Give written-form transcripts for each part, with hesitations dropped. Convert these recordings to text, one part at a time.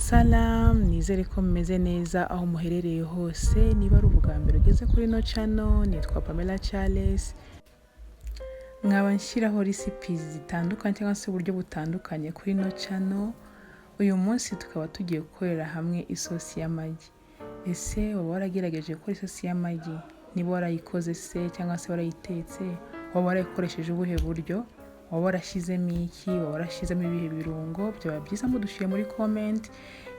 Salam, nizere ko mumeze neza aho muherereye hose. Niba ari ubwa mbere ugeze kuri ino channel, nitwa Pamela Charles. Nkaba nshyiraho recipes zitandukanye cyangwa se uburyo butandukanye kuri ino channel. Uyu munsi tukaba tugiye gukorera hamwe isosi y'amagi. Ese waba waragerageje gukora isosi y'amagi? Niba warayikoze se cyangwa se warayitetse, waba warayikoresheje ubuhe buryo? Waba warashyizemo iki? Waba warashyizemo ibihe birungo? Byaba byiza mudushyire muri comment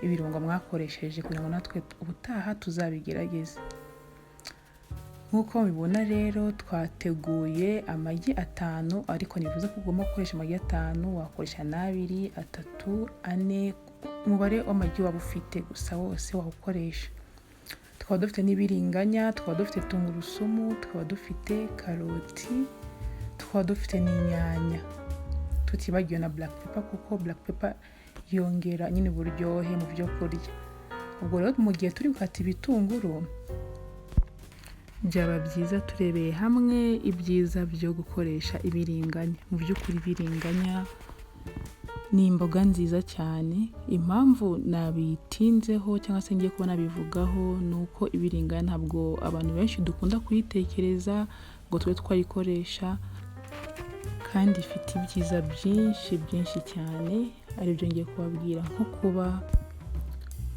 ibirungo mwakoresheje kugira ngo natwe ubutaha tuzabigerageze. Nk'uko mubibona rero twateguye amagi 5, ariko nivuze ko ugomba gukoresha amagi 5, wakoresha n'2, 3, 4, umubare w'amagi waba ufite gusa wose wawukoresha. Tukaba dufite n'ibiringanya, tukaba dufite tungurusumu, tukaba dufite karoti, tukaba dufite n'inyanya. Tutibagiwe na black pepper kuko black pepper yongera nyine uburyohe mu byo kurya. Ubwo rero mu gihe turi gukata ibitunguru, byaba byiza turebeye hamwe ibyiza byo gukoresha ibiringanya. Mu by'ukuri ibiringanya ni imboga nziza cyane. Impamvu nabitinzeho cyangwa se ngiye kuba nabivugaho ni uko ibiringanya ntabwo abantu benshi dukunda kuyitekereza ngo tube twayikoresha, kandi ifite ibyiza byinshi cyane, aribyo ngiye kubabwira,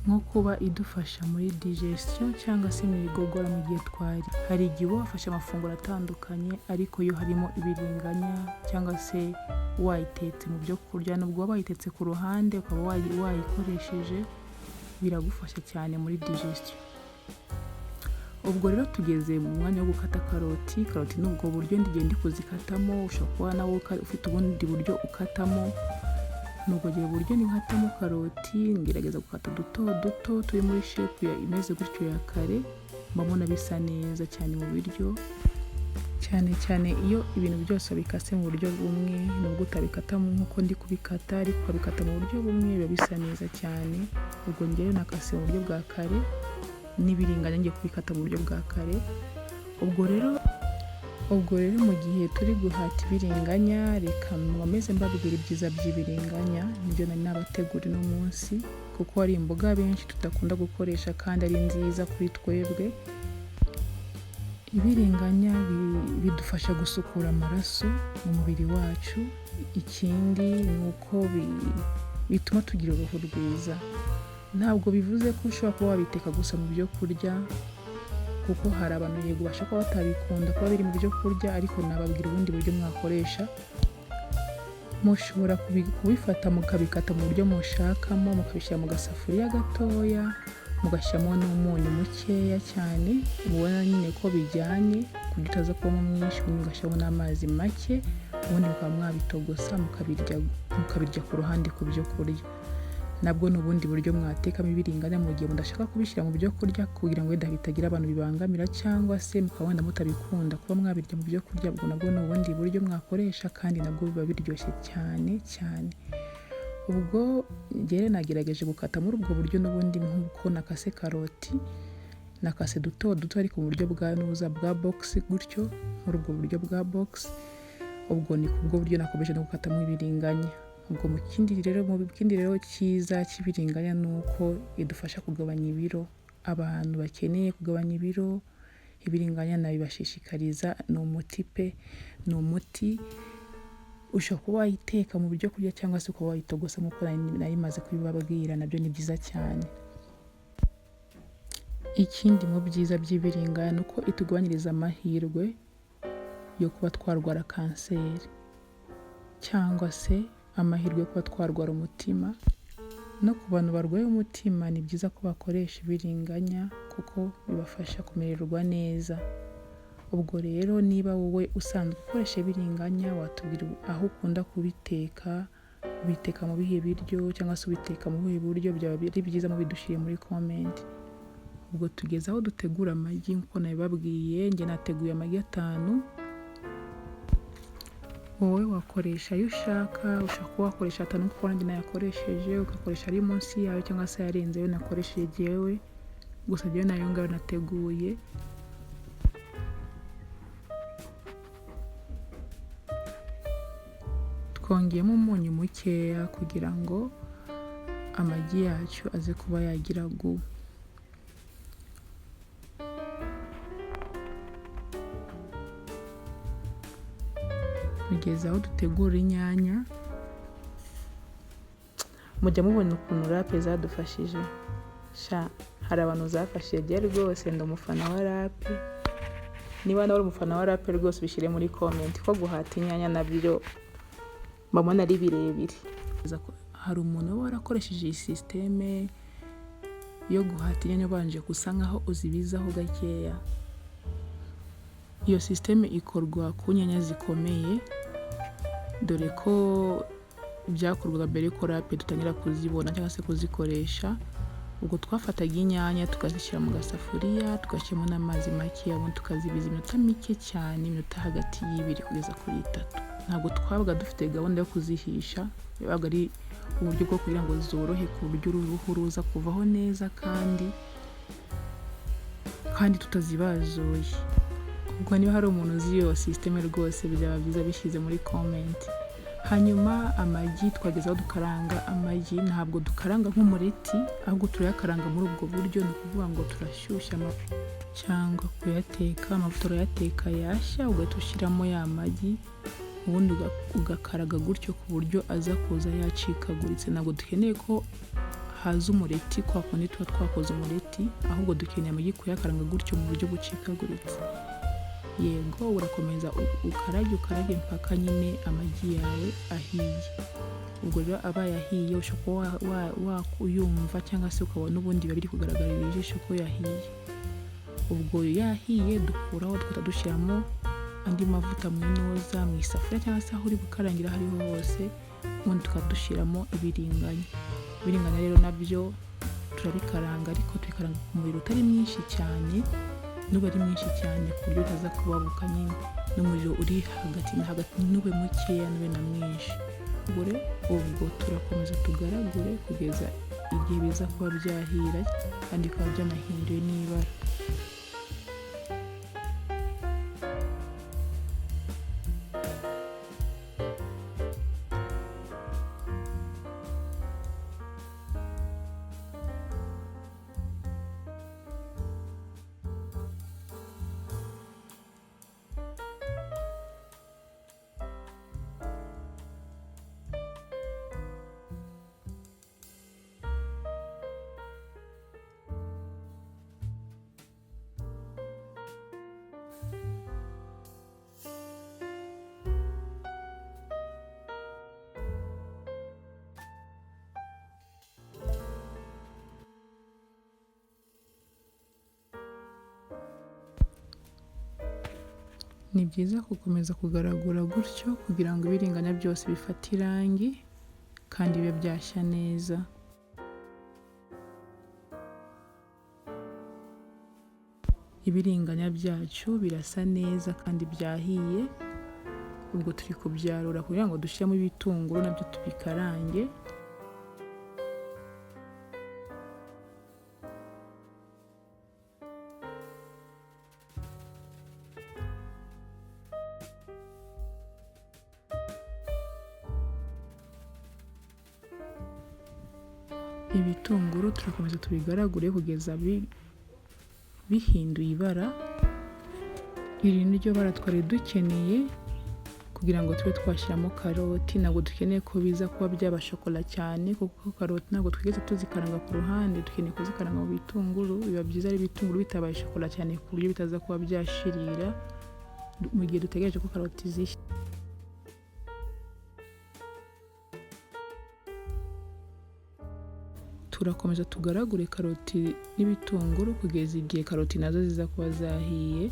nko kuba idufasha muri digestion cyangwa se mu igogora mu gihe twari. Hari igihe wafashe amafunguro atandukanye ariko yo harimo ibiringanya cyangwa se wayitetse mu byo kurya, nubwo waba wayitetse ku ruhande ukaba wayikoresheje, biragufasha cyane muri digestion. Ubwo rero tugeze mu mwanya wo gukata karoti. Karoti ni ubwo buryo ndigenda kuzikatamo, ushobora kuba nawe ufite ubundi buryo ukatamo. Nubwo gihe buryo nkatamo karoti, ngerageza gukata duto turi muri shape imeze gutyo ya kare, mbona bisa neza cyane mu biryo. Cyane iyo ibintu byose bikase mu buryo bumwe, nubwo utabikatamo nkuko ndi kubikata, ariko ukabikata mu buryo bumwe biba bisa neza cyane. Ubwo ngewe nakase mu buryo bwa kare, n'ibiringanya ngiye kubikata mu buryo bwa kare. Ubwo rero mu gihe turi guhata ibiringanya, reka mwameze mbabwira ibyiza by'ibiringanya. Nibyo nari nabategura uno munsi kuko ari imboga benshi tudakunda gukoresha kandi ari nziza kuri twebwe. Ibiringanya bidufasha gusukura amaraso mu mubiri wacu. Ikindi ni uko bituma tugira uruhu rwiza. Ntabwo bivuze ko ushobora kuba wabiteka gusa mu byo kurya, kuko hari abantu yego bashaka kuba batabikunda kuba biri mu byo kurya, ariko nababwira ubundi buryo mwakoresha. Mushobora kubifata mukabikata mu buryo mushakamo, mukabishyira mu gasafuriya gatoya, mugashyiramo n'umunyu mukeya cyane, mubona nyine ko bijyanye kuburyo utaza kubamo mwinshi, mugashyiramo n'amazi make, ubundi mukaba mwabitogosa mukabirya ku ruhande ku byo kurya. Nabwo ni ubundi buryo mwatekamo ibiringanya mu gihe mudashaka kubishyira mu byo kurya, kugira ngo wenda bitagira abantu bibangamira, cyangwa se mukaba wenda mutabikunda kuba mwabirya mu byo kurya. Ubwo nabwo ni ubundi buryo mwakoresha kandi nabwo biba biryoshye cyane. Ubwo njyewe nagerageje gukata muri ubwo buryo n'ubundi, nk'uko nakase karoti, nakase duto ariko mu buryo bwa box gutyo, muri ubwo buryo bwa box. Ubwo ni kubwo buryo nakomeje no gukatamo ibiringanya. Ubwo mu kindi rero cyiza cy'ibiringanya ni uko idufasha kugabanya ibiro. Abantu bakeneye kugabanya ibiro, ibiringanya nabibashishikariza. Ni umuti pe, ni umuti. Ushobora kuba wayiteka mu byo kurya cyangwa se ukaba wayitogosa nk'uko nari maze kubibabwira, nabyo ni byiza cyane. Ikindi mu byiza by'ibiringanya ni uko itugabanyiriza amahirwe yo kuba twarwara kanseri, cyangwa se amahirwe yo kuba twarwara umutima. No ku bantu barwaye umutima ni byiza ko bakoresha ibiringanya kuko bibafasha kumererwa neza. Ubwo rero niba wowe usanzwe ukoresha ibiringanya, watubwira aho ukunda kubiteka, ubiteka mu bihe biryo cyangwa se ubiteka mu bihe buryo, byaba ari byiza mubidushyire muri comment. Ubwo tugeze aho dutegura amagi nk'uko nabibabwiye. Njye nateguye amagi 5. Wowe wakoresha ayo ushaka, ushaka kuba wakoresha 5 kuko nanjye nayakoresheje, ugakoresha ari munsi yayo cyangwa se yarenze ayo nakoresheje jyewe. Gusa jyewe nayo ngayo nateguye. Twongeyemo umunyu mukeya kugira ngo amagi yacu aze kuba yagira gu. Tugeze aho dutegura inyanya. Mujya mubona ukuntu rape zadufashije, hari abantu zafashije gihe rwose. Ndi umufana wa rape. Niba nawe uri umufana wa rape rwose ubishyire muri comment, ko guhata inyanya nabyo mbona ari birebire. Hari umuntu uba warakoresheje iyi systeme yo guhata inyanya ubanje gusa nkaho uzibizaho gakeya. Iyo systeme ikorwa ku nyanya zikomeye, dore ko byakorwaga mbere ko rape dutangira kuzibona cyangwa se kuzikoresha. Ubwo twafataga inyanya tukazishyira mu gasafuriya, tugashyiramo n'amazi make, ubundi tukazibiza iminota mike cyane, iminota hagati y'2 kugeza kuri 3. Ntabwo twabaga dufite gahunda yo kuzihisha, yabaga ari uburyo bwo kugira ngo zorohe ku buryo uruhu ruza kuvaho neza kandi tutazibazuye. Ubwo niba hari umuntu uzi iyo systeme rwose byaba byiza bishyize muri comment. Hanyuma amagi twageze aho dukaranga. Amagi ntabwo dukaranga nk'umureti, ahubwo turayakaranga muri ubwo buryo. Ni ukuvuga ngo turashyushya amafi cyangwa kuyateka, amavuta urayateka yashya ugahita ushyiramo ya magi, ubundi ugakaraga gutyo ku buryo aza kuza yacikaguritse. Ntabwo dukeneye ko haza umureti kwa kundi tuba twakoze umureti, ahubwo dukeneye amagi kuyakaranga gutyo mu buryo bucikaguritse. Yego, urakomeza ukarage mpaka nyine amagi yawe ahiye. Ubwo rero abaye ahiye ushobora kuba wakuyumva cyangwa se ukabona ubundi biba biri kugaragarira ijisho ko yahiye. Ubwo yahiye dukuraho tukajya dushyiramo andi mavuta mu inoza, mu isafuriya cyangwa se aho uri gukarangira aho ariho hose, ubundi tukadushyiramo ibiringanya. Ibiringanya rero nabyo turabikaranga, ariko tubikaranga ku muriro utari mwinshi cyane, nube ari mwinshi cyane ku buryo utaza kubabuka nyine, n'umuriro uri hagati na hagati, nube mukeya nube na mwinshi. Ubwo turakomeza tugaragure kugeza igihe biza kuba byahira kandi bikaba byanahinduye n'ibara. Ni byiza gukomeza kugaragura gutyo kugira ngo ibiringanya byose bifate irangi kandi bibe byashya neza. Ibiringanya byacu birasa neza kandi byahiye. Ubwo turi kubyarura kugira ngo dushyiremo ibitunguru nabyo tubikarange. Ibitunguru turakomeza tubigaragure kugeza bihinduye ibara. Iri ni ryo bara twari dukeneye kugira ngo tube twashyiramo karoti. Ntabwo dukeneye ko biza kuba byaba shokora cyane, kuko karoti ntabwo twigeze tuzikaranga ku ruhande, dukeneye kuzikaranga mu bitunguru. Biba byiza ari ibitunguru bitabaye shokora cyane ku buryo bitaza kuba byashirira mu gihe dutegereje ko karoti zishya. Turakomeza tugaragure karoti n'ibitunguru kugeza igihe karoti nazo ziza kuba zahiye.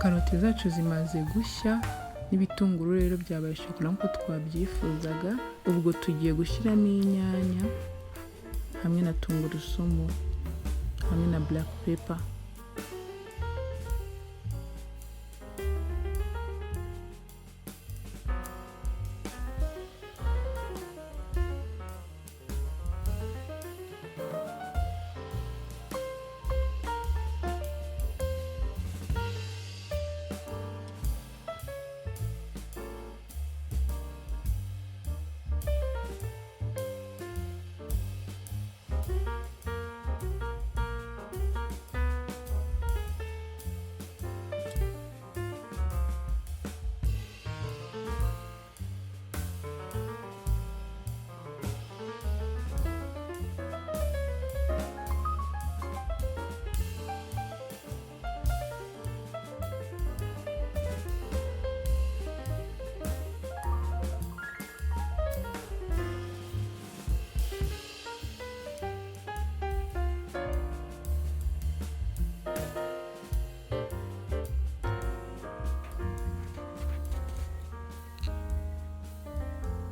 Karoti zacu zimaze gushya, n'ibitunguru rero byabaye shokora nk'uko twabyifuzaga. Ubwo tugiye gushyiramo inyanya hamwe na tungurusumu hamwe na black pepper.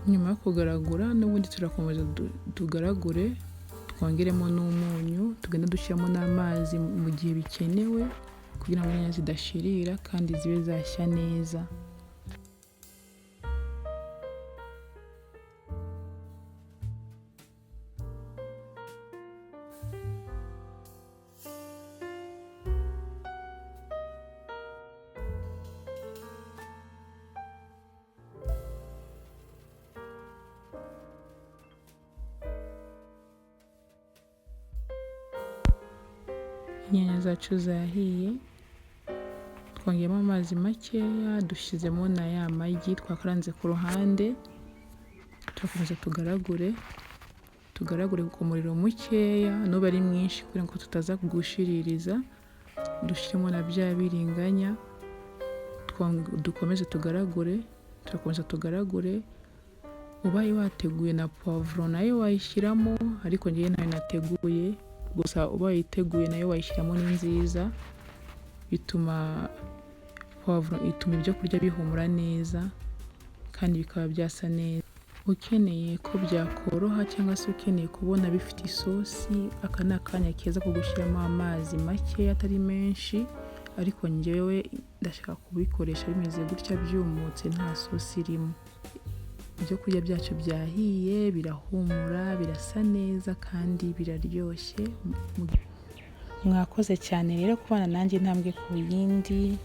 Nyuma yo kugaragura n'ubundi turakomeza tugaragure, twongeremo n'umunyu, tugenda dushyiramo n'amazi mu gihe bikenewe kugira ngo inyanya zidashirira kandi zibe zashya neza. Inyanya zacu zahiye, twongeyemo amazi makeya, dushyizemo na ya magi twakaranze ku ruhande, turakomeza tugaragure ku muriro mukeya, nube ari mwinshi kugira ngo tutaza kugushiririza. Dushyiremo na bya biringanya, dukomeze tugaragure. Ubaye wateguye na poivron nayo wayishyiramo, ariko njyewe ntayo nateguye. Gusa ubaye iteguye nayo wayishyiramo ni nziza, bituma ibyo kurya bihumura neza kandi bikaba byasa neza. Ukeneye ko byakoroha cyangwa se ukeneye kubona bifite isosi, aka ni akanya keza ko gushyiramo amazi make atari menshi, ariko njyewe ndashaka kubikoresha bimeze gutya byumutse nta sosi irimo. Ibyo kurya byacu byahiye, birahumura, birasa neza kandi biraryoshye. Mwakoze cyane rero kubana nanjye intambwe ku yindi.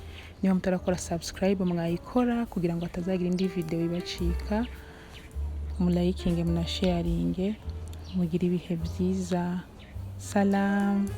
Niba mutarakora subscribe mwayikora kugira ngo hatazagira indi video ibacika. Mulayikinge, munasharinge, mugire ibihe byiza. Salam.